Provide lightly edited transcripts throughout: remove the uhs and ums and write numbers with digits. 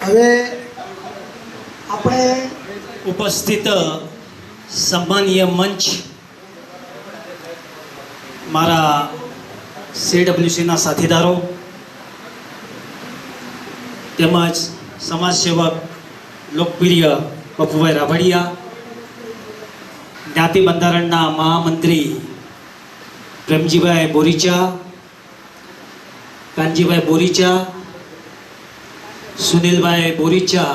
હવે આપણે ઉપસ્થિત સન્માનીય મંચ મારા CWCના સાથીદારો તેમજ સમાજસેવક લોકપ્રિય પપ્પુભાઈ રાભડિયા, જ્ઞાતિ બંધારણના મહામંત્રી પ્રેમજીભાઈ બોરીચા, કાનજીભાઈ બોરીચા, સુનિલભાઈ બોરીચા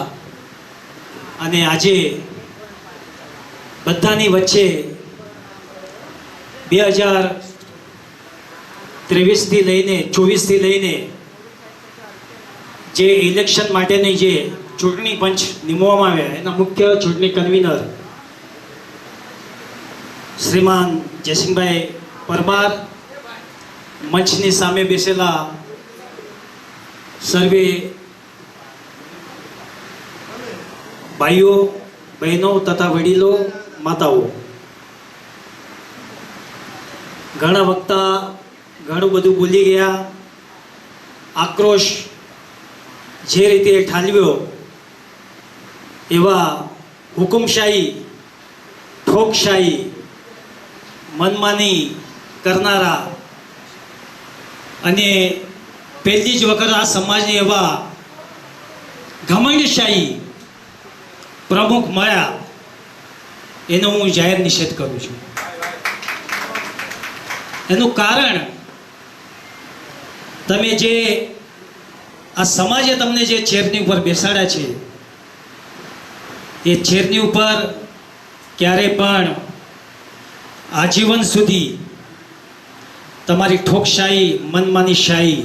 અને આજે બધાની વચ્ચે 2023થી લઈને 24થી લઈને જે ઇલેક્શન માટેની જે ચૂંટણી પંચ નિમવામાં આવ્યા એના મુખ્ય ચૂંટણી કન્વીનર શ્રીમાન જયસિંહભાઈ પરમાર, મંચની સામે બેસેલા સર્વે ભાઈઓ બહેનો તથા વડીલો માતાઓ, ઘણા વક્તા ઘણું બધું બોલી ગયા. આક્રોશ જે રીતે ઠાલવ્યો એવા હુકુમશાહી, ઠોકશાહી, મનમાની કરનારા અને પહેલી જ વખત આ સમાજને એવા ઘમંડશાહી પ્રમુખ મળ્યા એનો હું જાહેર નિષેધ કરું છું. એનું કારણ તમે જે આ સમાજે તમને જે ચેરની ઉપર બેસાડ્યા છે એ ચેરની ઉપર ક્યારે પણ આજીવન સુધી તમારી ઠોકશાહી, મનમાનીશાહી,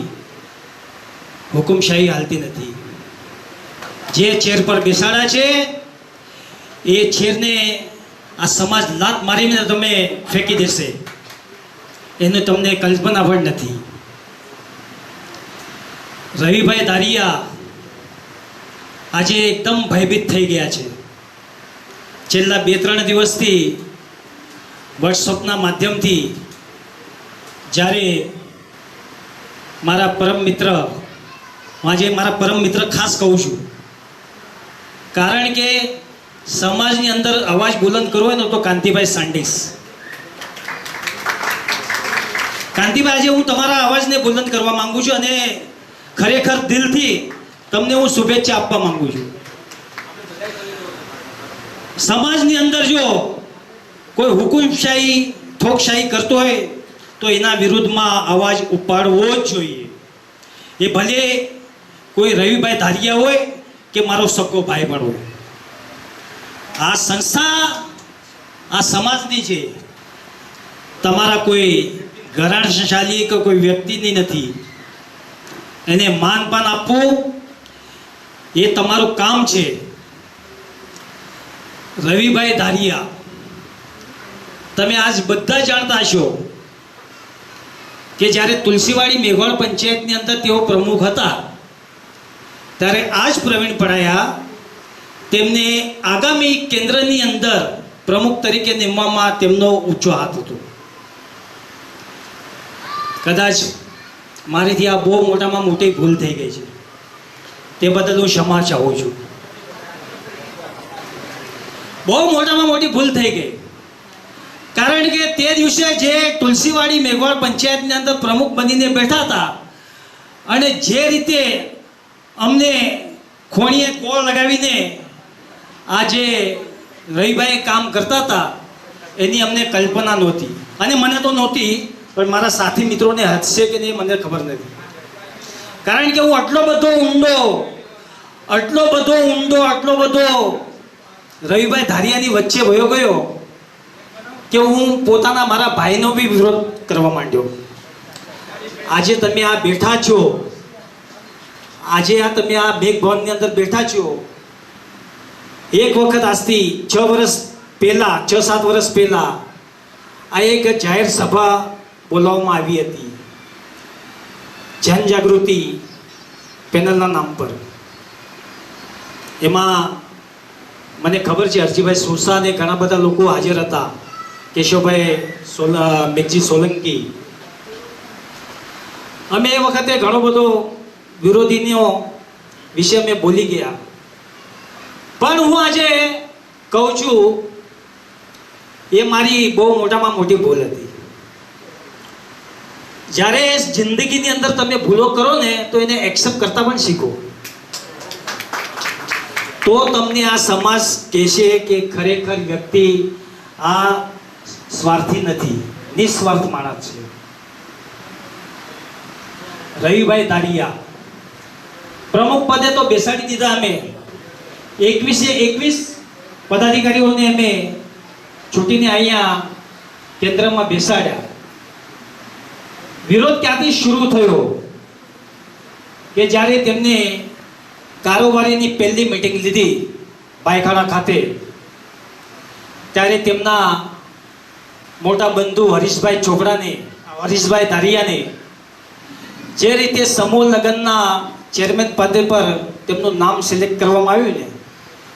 હુકુમશાહી હાલતી નથી. જે ચેર પર બેસાડ્યા છે એ ચેરને આ સમાજ લાત મારીને તમે ફેંકી દેશે એનું તમને કલ્પના પણ નથી. રવિભાઈ ધારિયા આજે એકદમ ભયભીત થઈ ગયા છે. છેલ્લા 2-3 દિવસથી વોટ્સઅપના માધ્યમથી જ્યારે મારા પરમ મિત્ર, આજે મારા પરમ મિત્ર ખાસ કહું છું, કારણ કે સમાજની અંદર અવાજ બુલંદ કરવો હોય ને તો કાંતિભાઈ સાંડીસ. કાંતિભાઈ, આજે હું તમારા અવાજને બુલંદ કરવા માંગુ છું અને ખરેખર દિલથી તમને હું શુભેચ્છા આપવા માંગુ છું. સમાજની અંદર જો કોઈ હુકુમશાહી, ઠોકશાહી કરતો હોય તો એના વિરુદ્ધમાં અવાજ ઉપાડવો જ જોઈએ. એ ભલે કોઈ રવિભાઈ ધારિયા હોય કે મારો સગો ભાઈ પણ હોય. આ સંસ્થા આ સમાજની છે, તમારા કોઈ ઘરાણશાલી કે કોઈ વ્યક્તિની નથી. એને માનપાન આપવું એ તમારું કામ છે. રવિભાઈ ધારિયા, તમે આજ બધા જાણતા છો કે જ્યારે તુલસીવાડી મેઘવાળ પંચાયતની અંદર તેઓ પ્રમુખ હતા ત્યારે આજ પ્રવીણ પડાયા તેમને આગામી કેન્દ્રની અંદર પ્રમુખ તરીકે નિમવામાં તેમનો ઊંચો હાથ હતો. કદાચ મારીથી આ બહુ મોટામાં મોટી ભૂલ થઈ ગઈ છે, તે બદલ હું ક્ષમા ચાહું છું. બહુ મોટામાં મોટી ભૂલ થઈ ગઈ, કારણ કે તે દિવસે જે તુલસીવાડી મેઘવાળ પંચાયતની અંદર પ્રમુખ બનીને બેઠા હતા અને જે રીતે અમને ખોણીએ કોળ લગાવીને આ જે રવિભાઈ કામ કરતા હતા એની અમને કલ્પના નહોતી. અને મને તો નહોતી, પણ મારા સાથી મિત્રોને હદશે કે નહીં મને ખબર નથી. કારણ કે હું આટલો બધો ઊંડો રવિભાઈ ધારિયાની વચ્ચે વયો ગયો કે હું પોતાના મારા ભાઈનો બી વિરોધ કરવા માંડ્યો. આજે તમે આ બેઠા છો, આજે આ તમે આ મેઘ ભવનની અંદર બેઠા છો, એક વખત આજથી 6-7 વર્ષ પહેલા આ એક જાહેર સભા બોલાવવામાં આવી હતી જનજાગૃતિ પેનલના નામ પર. એમાં મને ખબર છે હરજીભાઈ સોસા અને ઘણા બધા લોકો હાજર હતા, કેશવભાઈ મેઘજી સોલંકી. અમે એ વખતે ઘણો બધો વિરોધીનો વિશે અમે બોલી ગયા, પણ હું આજે કહું છું એ મારી બહુ મોટામાં મોટી ભૂલ હતી. જ્યારે જિંદગીની અંદર તમે ભૂલો કરો ને તો એને એક્સેપ્ટ કરતા પણ શીખો, તો તમને આ સમાજ કહેશે કે ખરેખર વ્યક્તિ આ સ્વાર્થી નથી, નિસ્વાર્થ માણસ છે. રવિભાઈ ધારિયા પ્રમુખ પદે તો બેસાડી દીધા અમે, 21 પદાધિકારીઓને અમે છૂટીને અહીંયા કેન્દ્રમાં બેસાડ્યા. વિરોધ ક્યાંથી શરૂ થયો કે જ્યારે તેમને કારોબારીની પહેલી મીટિંગ લીધી પાયખાના ખાતે, ત્યારે તેમના મોટા બંધુ હરીશભાઈ ધારિયાને જે રીતે સમૂહ લગ્નના ચેરમેન પદે પર તેમનું નામ સિલેક્ટ કરવામાં આવ્યું ને,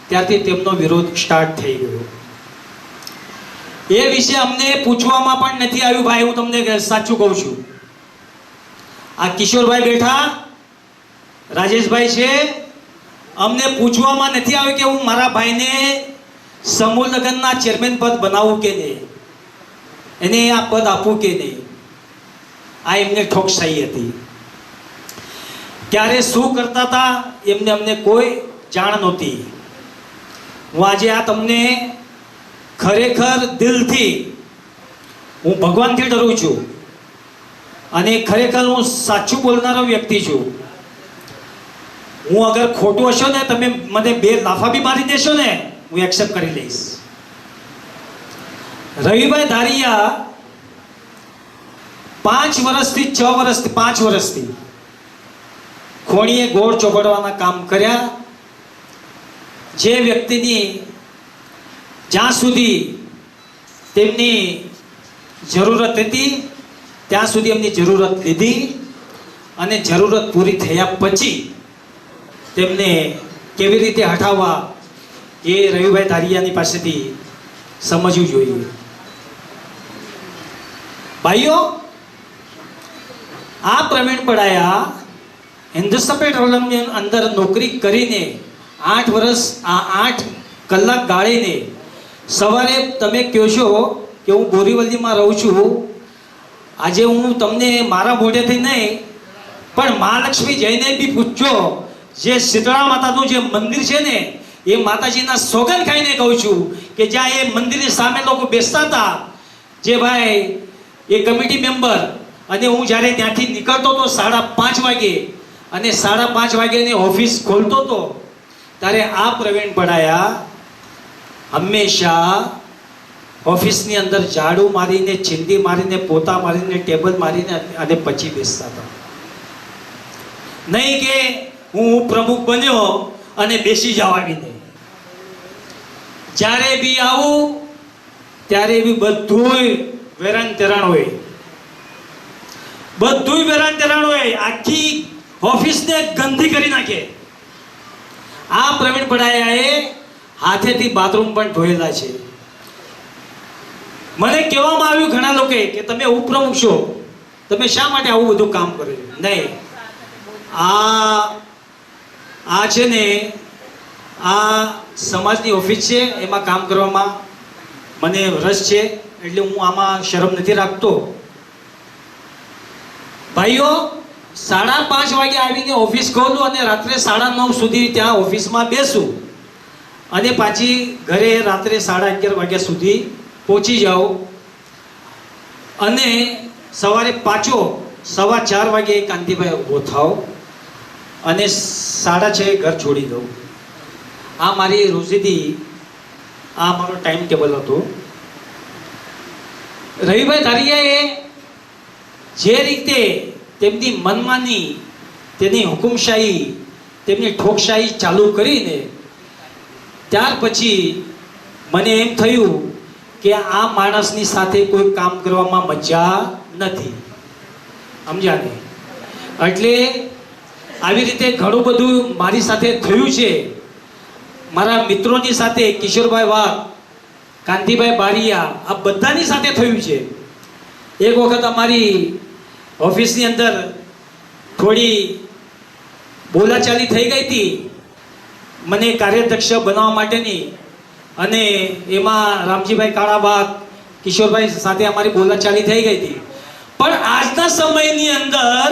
ત્યારથી તેમનો વિરોધ સ્ટાર્ટ થઈ ગયો. એ વિશે અમને પૂછવામાં પણ નથી આવ્યું. ભાઈ, હું તમને સાચું કહું છું, આ કિશોરભાઈ બેઠા, રાજેશભાઈ છે, અમને પૂછવામાં નથી આવ્યું કે હું મારા ભાઈને સમૂહ લગ્નના ચેરમેન પદ બનાવું કે નહીં, એને આ પદ આપવું કે નહીં. આ એમને ઠોકશાહી હતી. ક્યારે શું કરતા હતા એમને અમને કોઈ જાણ નહોતી. હું આજે આ તમને ખરેખર દિલથી, હું ભગવાનથી ડરું છું અને ખરેખર હું સાચું બોલનારો વ્યક્તિ છું. હું અગર ખોટું હશો ને, તમે મને 2 લાફા બી મારી દેશો ને, હું એક્સેપ્ટ કરી લઈશ. રવિભાઈ ધારિયા 5 વર્ષથી ખોણીએ ગોળ ચોપડવાના કામ કર્યા. જે વ્યક્તિની જ્યાં સુધી તેમની જરૂરત હતી ત્યાં સુધી એમની જરૂરત લીધી અને જરૂરત પૂરી થયા પછી તેમને કેવી રીતે હટાવવા એ રવિભાઈ ધારિયાની પાસેથી સમજવું જોઈએ. ભાઈઓ, આ પ્રવીણ પડાયા હિન્દુસ્તાન પેટ્રોલિયમની અંદર નોકરી કરીને 8 વર્ષ, આ 8 કલાક ગાળીને સવારે તમે કહો છો કે હું બોરીવલીમાં રહું છું. આજે હું તમને મારા મોઢેથી નહીં પણ મહાલક્ષ્મી જઈને બી પૂછજો, જે શીતળા માતાનું જે મંદિર છે ને, એ માતાજીના સોગંદ ખાઈને કહું છું કે જ્યાં એ મંદિરની સામે લોકો બેસતા હતા, જે ભાઈ એ કમિટી મેમ્બર, અને હું જ્યારે ત્યાંથી નીકળતો હતો 5:30 વાગે અને 5:30 વાગ્યાની ઓફિસ ખોલતો હતો, ત્યારે આ પ્રવીણ પડાયા હંમેશા ઓફિસની અંદર ઝાડુ મારીને, ચીંદી મારીને, પોતા મારીને, ટેબલ મારીને અને પછી બેસતા હતા. નહીં કે હું પ્રમુખ બન્યો અને બેસી જાવ આવીને. જ્યારે બી આવું ત્યારે બી બધુંય વેરાન તેરાણ હોય, આખી ઓફિસને ગંદી કરી નાખે. આ પ્રવીણ પડાયાએ હાથેથી બાથરૂમ પણ ધોયેલા છે. મને કહેવામાં આવ્યું ઘણા લોકો કે તમે ઉપપ્રમુખ છો, તમે શા માટે આવું બધું કામ કરો? નહીં, આ છે ને, આ સમાજની ઓફિસ છે, એમાં કામ કરવામાં મને રસ છે, એટલે હું આમાં શરમ નથી રાખતો. ભાઈઓ, 5:30 વાગે આવીને ઓફિસ ખોલું અને રાત્રે 9:30 સુધી ત્યાં ઓફિસમાં બેસું અને પાછી ઘરે રાત્રે 11:30 વાગ્યા સુધી પહોંચી જાઉં અને સવારે પાછો 4:15 વાગે કાંતિભાઈ ઊભો થાવ અને 6:30 ઘર છોડી દઉં. આ મારી રોજીદી, આ મારો ટાઈમ ટેબલ હતો. રવિભાઈ ધારિયાએ જે રીતે તેમની મનમાની, તેની હુકુમશાહી, તેમની ઠોકશાહી ચાલુ કરીને ત્યાર પછી મને એમ થયું કે આ માણસની સાથે કોઈ કામ કરવામાં મજા નથી. સમજ્યા ને? એટલે આવી રીતે ઘણું બધું મારી સાથે થયું છે. મારા મિત્રોની સાથે, કિશોરભાઈ વાઘ, કાંતિભાઈ બારિયા, આ બધાની સાથે થયું છે. એક વખત અમારી ઓફિસની અંદર થોડી બોલાચાલી થઈ ગઈ હતી મને કાર્યદક્ષ બનાવવા માટેની, અને એમાં રામજીભાઈ કાળાબાગ, કિશોરભાઈ સાથે અમારી બોલાચાલી થઈ ગઈ હતી. પણ આજના સમયની અંદર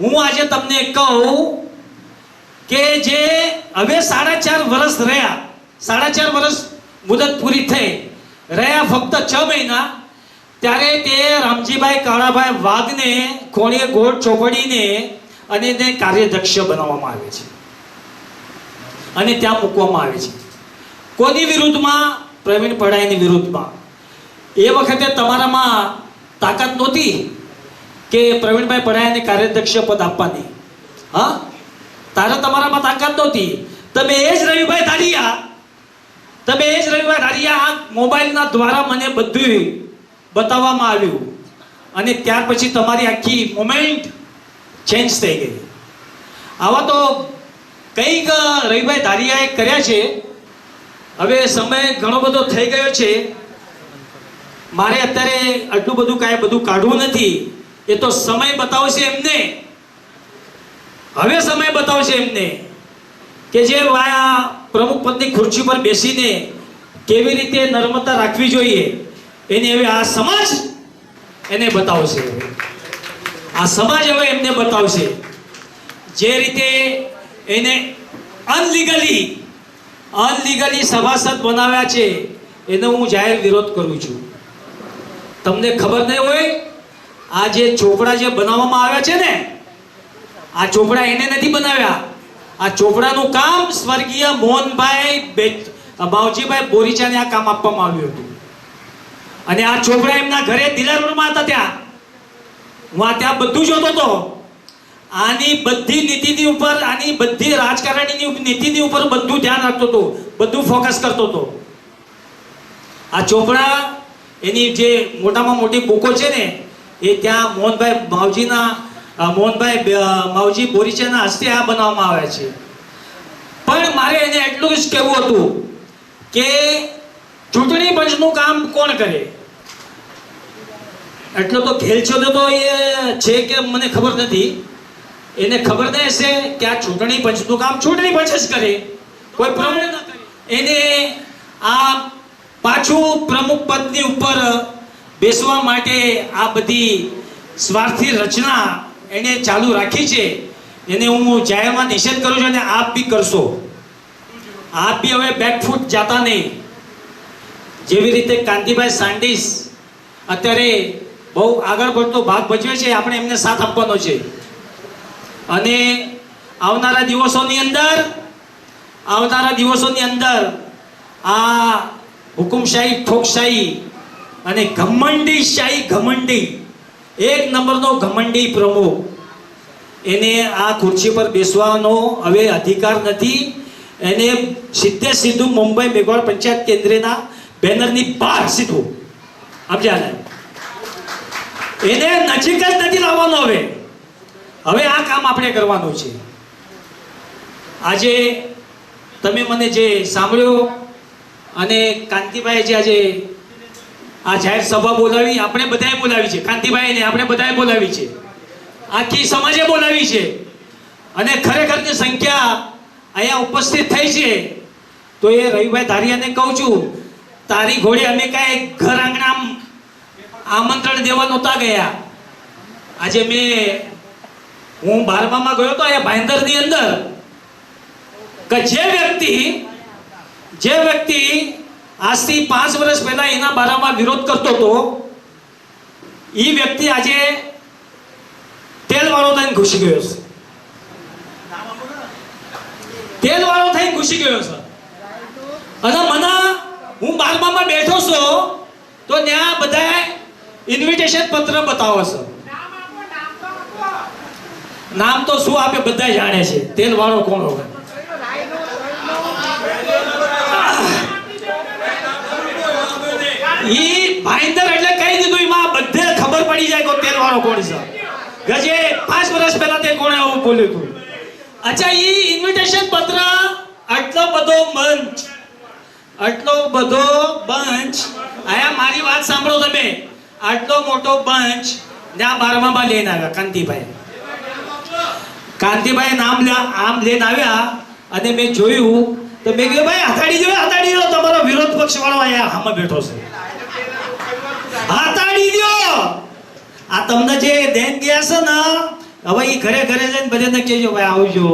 હું આજે તમને કહું કે જે હવે 4.5 વર્ષ રહ્યા, 4.5 વર્ષ મુદત પૂરી થઈ, રહ્યા ફક્ત 6 મહિના, ત્યારે તે રામજીભાઈ કાળાભાઈ વાઘને ખોળીએ ગોળ ચોપડીને અને એને કાર્યદક્ષ બનાવવામાં આવે છે અને ત્યાં મૂકવામાં આવે છે. કોની વિરુદ્ધમાં? પ્રવીણ પડાયની વિરુદ્ધમાં. એ વખતે તમારામાં તાકાત નહોતી કે પ્રવીણભાઈ પડાયને કાર્યદક્ષ પદ આપવાની. હા, તમારામાં તાકાત નહોતી. તમે એ જ રવિભાઈ ધારિયા આ મોબાઈલના દ્વારા મને બધું બતાવવામાં આવ્યું, અને ત્યાર પછી તમારી આખી મોમેન્ટ ચેન્જ થઈ ગઈ. આવા તો કંઈક રવિભાઈ ધારિયાએ કર્યા છે. હવે સમય ઘણો બધો થઈ ગયો છે, મારે અત્યારે આટલું બધું કાંઈ બધું કાઢવું નથી. એ તો સમય બતાવશે એમને, હવે સમય બતાવશે એમને કે જે પ્રમુખ પદની ખુરશી પર બેસીને કેવી રીતે નર્મદા રાખવી જોઈએ, એને હવે આ સમાજ એને બતાવશે. આ સમાજ હવે એમને બતાવશે. જે રીતે એને અનલીગલી સભાસદ બનાવ્યા છે, એનો હું જાહેર વિરોધ કરું છું. તમને ખબર નહીં હોય, આ જે ચોપડા જે બનાવવામાં આવ્યા છે ને, આ ચોપડા એને નથી બનાવ્યા. આ ચોપડાનું કામ સ્વર્ગીય મોહનભાઈ માવજીભાઈ બોરીચાને આ કામ આપવામાં આવ્યું હતું. અને આ ચોપડા એમના ઘરે દિલાર રોડમાં હતા. ત્યાં બધું જોતો હતો. આની બધી નીતિની ઉપર, આની બધી રાજકારણીની નીતિની ઉપર બધું ધ્યાન રાખતો હતો, બધું ફોકસ કરતો હતો. આ ચોપડા એની જે મોટામાં મોટી બુકો છે ને, એ ત્યાં મોહનભાઈ માવજી બોરીચાના હસ્તે આ બનાવવામાં આવે છે. પણ મારે એને એટલું જ કહેવું હતું કે ચૂંટણી પંચનું કામ કોણ કરે? એટલો તો ઘેલછેદો તો એ છે કે મને ખબર નથી. એને ખબર નહીં હશે કે આ ચૂંટણી પંચનું કામ ચૂંટણી પંચ જ કરે, કોઈ પ્રમુખ ન કરે. એને આ પાછું પ્રમુખ પદની ઉપર બેસવા માટે આ બધી સ્વાર્થી રચના એને ચાલુ રાખી છે. એને હું જાહેરમાં નિષેધ કરું છું, અને આપ બી કરશો. આપ બી હવે બેકફૂટ જાતા નહીં. જેવી રીતે કાંતિભાઈ સાંડીસ અત્યારે બહુ આગળ પડતો ભાગ ભજવે છે, આપણે એમને સાથ આપવાનો છે. અને આવનારા દિવસોની અંદર આ હુકુમશાહી, ઠોકશાહી અને ઘમંડી એક નંબરનો ઘમંડી પ્રમુખ, એને આ ખુરશી પર બેસવાનો હવે અધિકાર નથી. એને સીધું મુંબઈ મેઘવાળ પંચાયત કેન્દ્રના બેનરની બહાર સીધું સમજ્યા. એને નજીક જ નથી લાવવાનો. હવે આ કામ આપણે કરવાનું છે. આજે તમે મને જે સાંભળ્યો, અને કાંતિભાઈ જે આજે આ જાહેર સભા બોલાવી, આપણે બધાએ બોલાવી છે. કાંતિભાઈને આપણે બધાએ બોલાવી છે, આખી સમાજે બોલાવી છે. અને ખરેખરની સંખ્યા અહીંયા ઉપસ્થિત થઈ છે. તો એ રવિભાઈ ધારિયાને કહું છું, તારી ઘોડે અમે કાંઈ ઘર આંગણા આમંત્રણ દેવા નહોતા ગયા. આજે હું 12માં ગયો હતો અહીંયા ભાઈંદરની અંદર, કે જે વ્યક્તિ આજથી 5 વર્ષ પહેલા એના બારામાં વિરોધ કરતો હતો, એ વ્યક્તિ આજે તેલવાળો થઈને ઘૂસી ગયો છે. અને હું 12માં બેઠો છું તો ત્યાં બધા ઇન્વિટેશન પત્ર બતાવો છે. નામ તો શું આપે, બધા જાણે છે તેલવાળો કોણ હોય. ઈ ભાઈંદર એટલે કહી દીધું, એમાં બધે ખબર પડી જાય કે તેલવાળો કોણ છે. ગજે 5 વર્ષ પહેલા તે કોણે આવું બોલ્યું હતું. અચ્છા, ઈ ઇન્વિટેશન પત્ર આટલો બધો બંચ આયા, મારી વાત સાંભળો તમે, આટલો મોટો બંચ ત્યાં 12માં લઈને આવ્યા કાંતિભાઈ આમ લઈને આવ્યા અને મેં જોયું તો મેં કીધું ભાઈ હતાડી દો તમારો વિરોધ પક્ષ વાળો અહીંયા સામે બેઠો છે, હતાડી દો. આ તમને જે દેન ગયા છે ને હવે એ ઘરે જઈને બધાને કહેજો ભાઈ આવજો.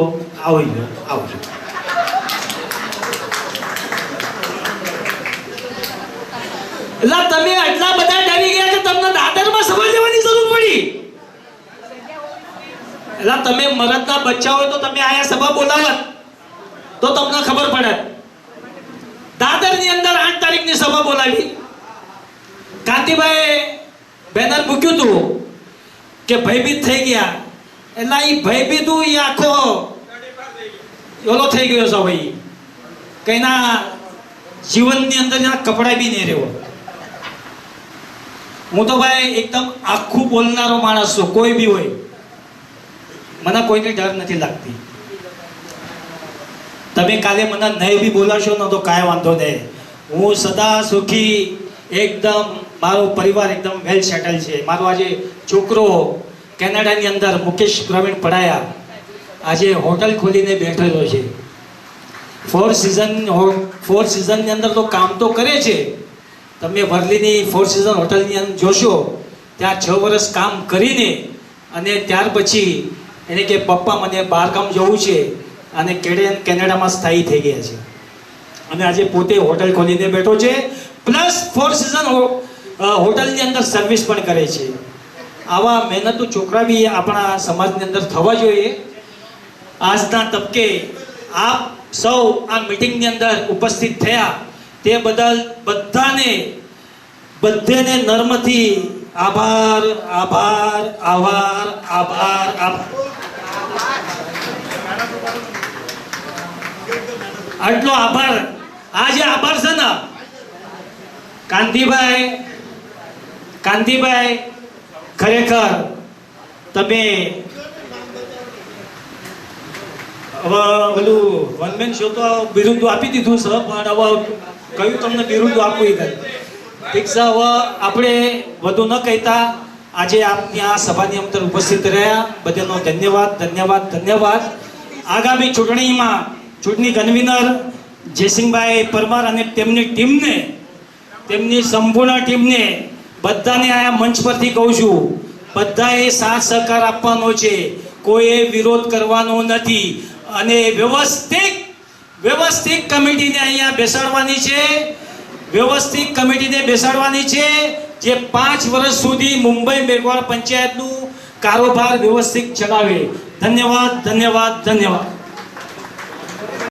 એટલે તમે આટલા બધા ડરી ગયા કે તમને દાદરમાં સભા લેવાની જરૂર પડી. એટલે તમે મરદના બચ્ચા હોય તો તમે આયા સભા બોલાવત તો તમને ખબર પડે. દાદરની અંદર 8 તારીખની સભા બોલાવી. કાંતિભાઈ બેનર મૂક્યું હતું કે ભયભીત થઈ ગયા. એટલે એ ભયભીત એ આખો ઓલો થઈ ગયો છે ભાઈ, કઈના જીવનની અંદર કપડા બી નહીં રહ્યો. હું તો ભાઈ એકદમ આખું બોલનારો માણસ છું, કોઈ બી હોય મને કોઈની ડર નથી લાગતી. તમે કાલે મને નહીં બી બોલાશો ને તો કાંઈ વાંધો નહીં. હું સદા સુખી, એકદમ મારો પરિવાર એકદમ વેલ સેટલ છે. મારો આજે છોકરો કેનેડાની અંદર મુકેશ પ્રવીણ પડાયા આજે હોટલ ખોલીને બેઠેલો છે. 4 સિઝનની અંદર તો કામ તો કરે છે. તમે વર્લીની 4 સિઝન હોટલની અંદર જોશો ત્યાં 6 વર્ષ કામ કરીને અને ત્યાર પછી એને કે પપ્પા મને બહારગામ જવું છે અને કેનેડામાં સ્થાયી થઈ ગયા છે અને આજે પોતે હોટલ ખોલીને બેઠો છે, પ્લસ 4 સિઝન હોટલની અંદર સર્વિસ પણ કરે છે. આવા મહેનતુ છોકરા બી આપણા સમાજની અંદર થવા જોઈએ. આજના તબકે આપ સૌ આ મિટિંગની અંદર ઉપસ્થિત થયા તે બદલ બધાને નર્મથી આભાર. આટલો આભાર. આ જે આભાર છે ને કાંતિભાઈ ખરેખર તમે હવે પેલું વનમેન શો તો બિરુદ આપી દીધું છે, પણ હવે કયું તમને બિરુદ આપવું એ કઈ ઠીક છે. હવે આપણે વધુ ન કહેતા આજે આપની આ સભાની અંદર ઉપસ્થિત રહ્યા બધાનો ધન્યવાદ. આગામી ચૂંટણીમાં ચૂંટણી કન્વીનર જયસિંહભાઈ પરમાર અને તેમની સંપૂર્ણ ટીમને બધાને આ મંચ પરથી કહું છું, બધાએ સાથ સહકાર આપવાનો છે, કોઈએ વિરોધ કરવાનો નથી અને વ્યવસ્થિત કમિટીને અહીંયા બેસાડવાની છે જે 5 વર્ષ સુધી મુંબઈ મેઘવાળ પંચાયતનું કારોબાર વ્યવસ્થિત ચલાવે. ધન્યવાદ.